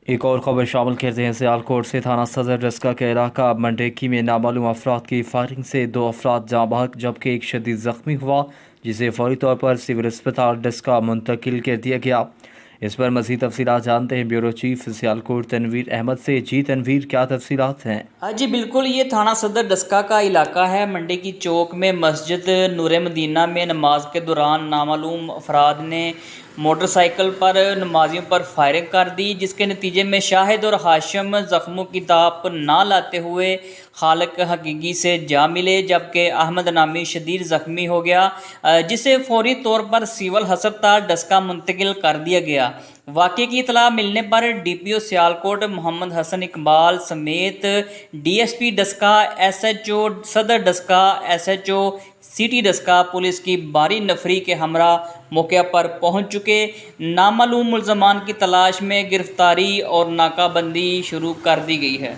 ایک اور خبر شامل کرتے ہیں سیالکوٹ سے تھانہ صدر ڈسکا کے علاقہ منڈیکی میں نامعلوم افراد کی فائرنگ سے 2 افراد جاں بحق جبکہ ایک شدید زخمی ہوا، جسے فوری طور پر سول اسپتال ڈسکا منتقل کر دیا گیا۔ اس پر مزید تفصیلات جانتے ہیں بیورو چیف سیالکوٹ تنویر احمد سے۔ جی تنویر، کیا تفصیلات ہیں؟ جی بالکل، یہ تھانہ صدر ڈسکا کا علاقہ ہے۔ منڈی کی چوک میں مسجد نور مدینہ میں نماز کے دوران نامعلوم افراد نے موٹر سائیکل پر نمازیوں پر فائرنگ کر دی، جس کے نتیجے میں شاہد اور ہاشم زخموں کی داپ نہ لاتے ہوئے خالق حقیقی سے جا ملے، جبکہ احمد نامی شدید زخمی ہو گیا، جسے فوری طور پر سول ہسپتال ڈسکا منتقل کر دیا گیا۔ واقعے کی اطلاع ملنے پر D P O Sialkot Muhammad Hassan Iqbal سمیت D S P Daska, S H O Saddar Daska, S H O city Daska police کی بھاری نفری کے ہمراہ موقع پر پہنچ چکے نامعلوم ملزمان کی تلاش میں گرفتاری اور ناکہ بندی شروع کر دی گئی ہے۔